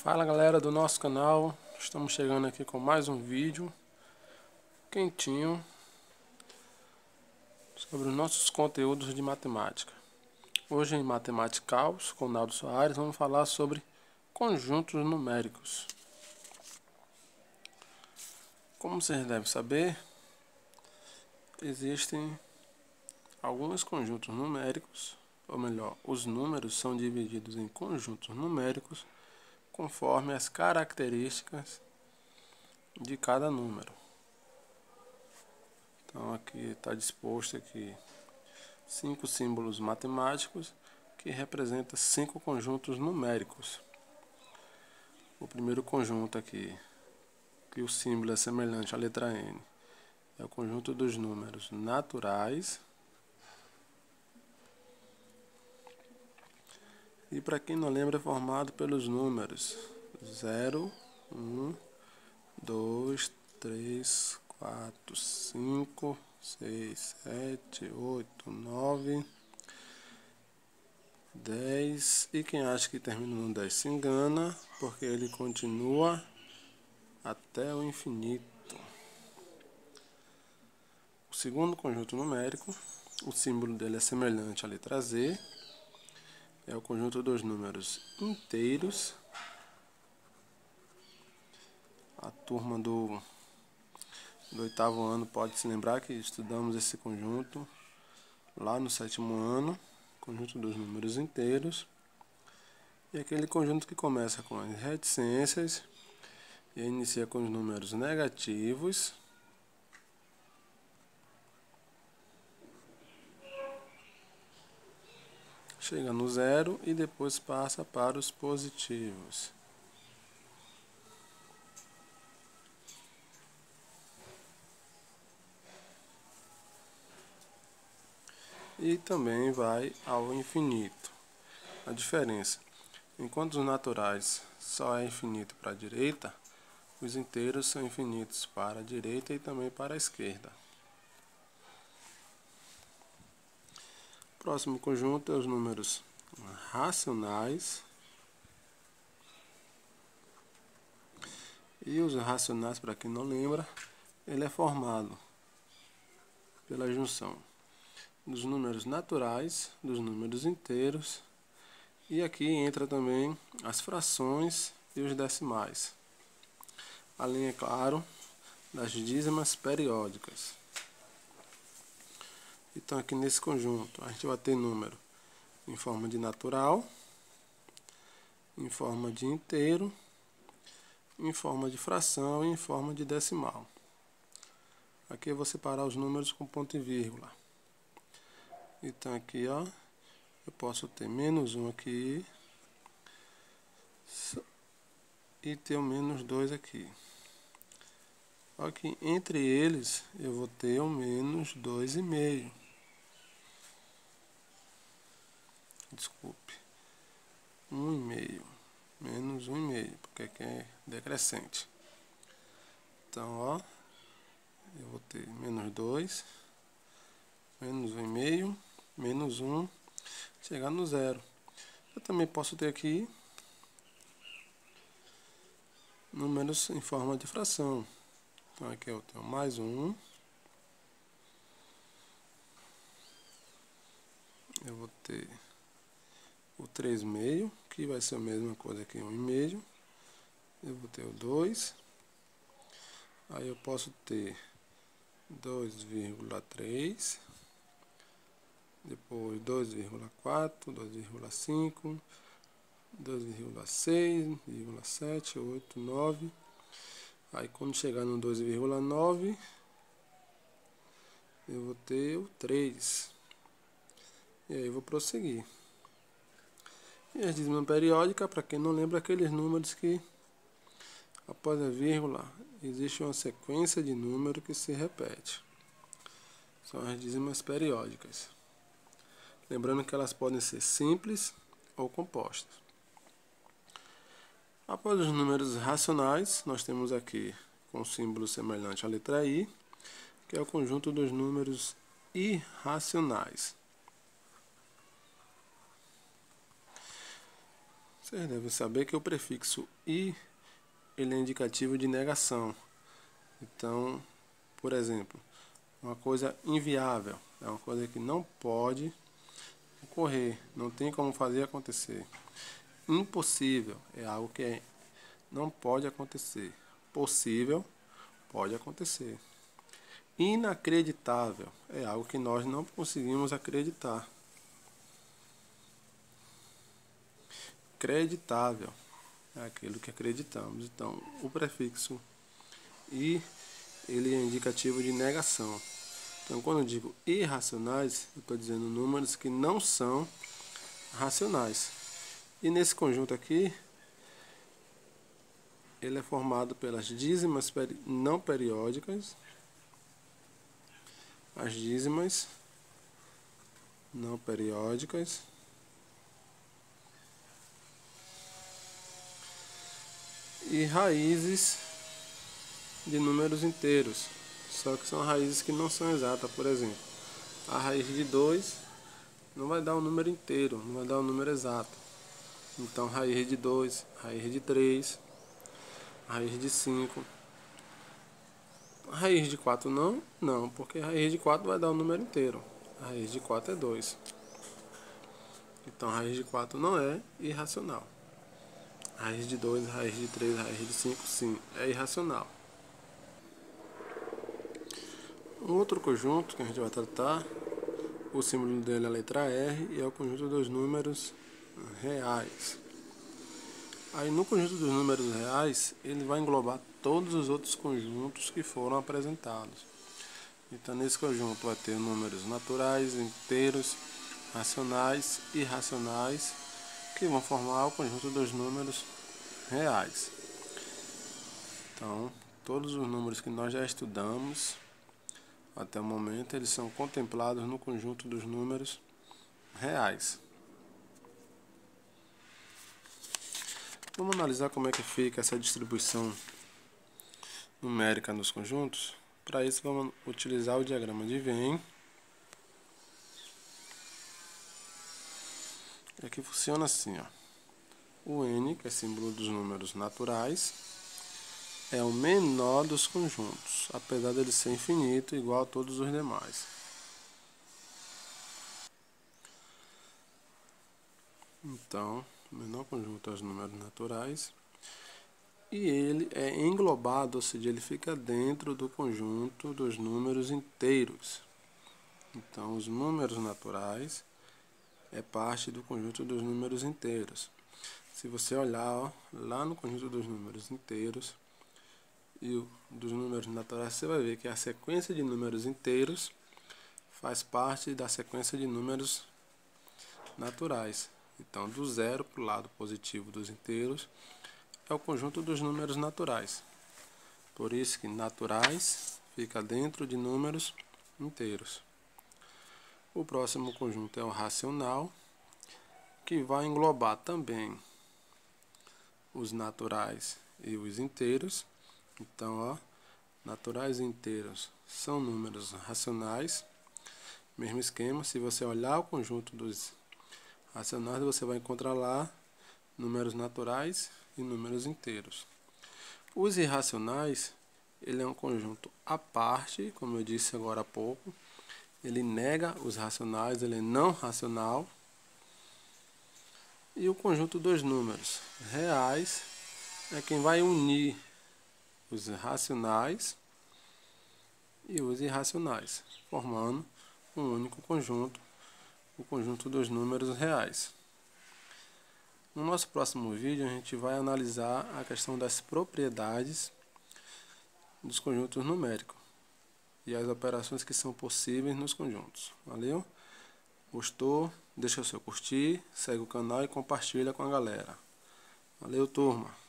Fala galera do nosso canal, estamos chegando aqui com mais um vídeo quentinho sobre os nossos conteúdos de matemática. Hoje em Mathematicals com Naldo Soares vamos falar sobre conjuntos numéricos. Como vocês devem saber, existem alguns conjuntos numéricos, ou melhor, os números são divididos em conjuntos numéricos conforme as características de cada número. Então aqui está disposto aqui 5 símbolos matemáticos que representam 5 conjuntos numéricos. O primeiro conjunto aqui, que o símbolo é semelhante à letra N, é o conjunto dos números naturais. E para quem não lembra, é formado pelos números 0, 1, 2, 3, 4, 5, 6, 7, 8, 9, 10. E quem acha que termina no 10 se engana, porque ele continua até o infinito. O segundo conjunto numérico, o símbolo dele é semelhante à letra Z. É o conjunto dos números inteiros. A turma do 8º ano pode se lembrar que estudamos esse conjunto lá no 7º ano, conjunto dos números inteiros. E aquele conjunto que começa com as reticências e inicia com os números negativos. Chega no 0 e depois passa para os positivos. E também vai ao infinito. A diferença: enquanto os naturais só é infinito para a direita, os inteiros são infinitos para a direita e também para a esquerda. O próximo conjunto é os números racionais. E os racionais, para quem não lembra, ele é formado pela junção dos números naturais, dos números inteiros, e aqui entra também as frações e os decimais, além, é claro, das dízimas periódicas. Então aqui nesse conjunto a gente vai ter número em forma de natural, em forma de inteiro, em forma de fração e em forma de decimal. Aqui eu vou separar os números com ponto e vírgula. Então aqui, ó, eu posso ter menos 1 aqui e ter o menos 2 aqui. Aqui entre eles eu vou ter o menos 2,5. Desculpe, 1,5. Menos 1,5, porque aqui é decrescente. Então, ó, eu vou ter menos 2, menos 1,5, menos 1, chegar no 0. Eu também posso ter aqui números em forma de fração. Então aqui eu tenho mais 1. Eu vou ter o 3,5, que vai ser a mesma coisa que 1,5. Eu vou ter o 2. Aí eu posso ter 2,3. Depois 2,4, 2,5, 2,6, 2,7, 8, 9. Aí quando chegar no 2,9, eu vou ter o 3. E aí eu vou prosseguir. E a dízima periódica, para quem não lembra, aqueles números que após a vírgula existe uma sequência de números que se repete. São as dízimas periódicas. Lembrando que elas podem ser simples ou compostas. Após os números racionais, nós temos aqui com um símbolo semelhante à letra I, que é o conjunto dos números irracionais. Vocês devem saber que o prefixo "i" ele é indicativo de negação. Então, por exemplo, uma coisa inviável é uma coisa que não pode ocorrer, não tem como fazer acontecer. Impossível é algo que não pode acontecer. Possível pode acontecer. Inacreditável é algo que nós não conseguimos acreditar. Creditável é aquilo que acreditamos. Então, o prefixo "i" ele é indicativo de negação. Então, quando eu digo irracionais, eu estou dizendo números que não são racionais. E nesse conjunto aqui, ele é formado pelas dízimas não periódicas, as dízimas não periódicas, e raízes de números inteiros, só que são raízes que não são exatas. Por exemplo, a raiz de 2 não vai dar um número inteiro, não vai dar um número exato. Então, raiz de 2, raiz de 3, raiz de 5. Raiz de 4 não? Não, porque raiz de 4 vai dar um número inteiro. A raiz de 4 é 2. Então, raiz de 4 não é irracional. Raiz de 2, raiz de 3, raiz de 5, sim, é irracional. Um outro conjunto que a gente vai tratar, o símbolo dele é a letra R e é o conjunto dos números reais. Aí no conjunto dos números reais, ele vai englobar todos os outros conjuntos que foram apresentados. Então nesse conjunto vai ter números naturais, inteiros, racionais e irracionais, que vão formar o conjunto dos números reais. Então, todos os números que nós já estudamos até o momento, eles são contemplados no conjunto dos números reais. Vamos analisar como é que fica essa distribuição numérica nos conjuntos. Para isso, vamos utilizar o diagrama de Venn. E aqui funciona assim, ó. O N, que é símbolo dos números naturais, é o menor dos conjuntos, apesar dele ser infinito, igual a todos os demais. Então, o menor conjunto é os números naturais. E ele é englobado, ou seja, ele fica dentro do conjunto dos números inteiros. Então, os números naturais é parte do conjunto dos números inteiros. Se você olhar ó, lá no conjunto dos números inteiros e dos números naturais, você vai ver que a sequência de números inteiros faz parte da sequência de números naturais. Então, do zero para o lado positivo dos inteiros é o conjunto dos números naturais. Por isso que naturais fica dentro de números inteiros. O próximo conjunto é o racional, que vai englobar também os naturais e os inteiros. Então, ó, naturais e inteiros são números racionais. Mesmo esquema, se você olhar o conjunto dos racionais, você vai encontrar lá números naturais e números inteiros. Os irracionais, ele é um conjunto à parte, como eu disse agora há pouco. Ele nega os racionais, ele é não racional. E o conjunto dos números reais é quem vai unir os racionais e os irracionais, formando um único conjunto, o conjunto dos números reais. No nosso próximo vídeo, a gente vai analisar a questão das propriedades dos conjuntos numéricos e as operações que são possíveis nos conjuntos. Valeu? Gostou? Deixa o seu curtir, segue o canal e compartilha com a galera. Valeu, turma!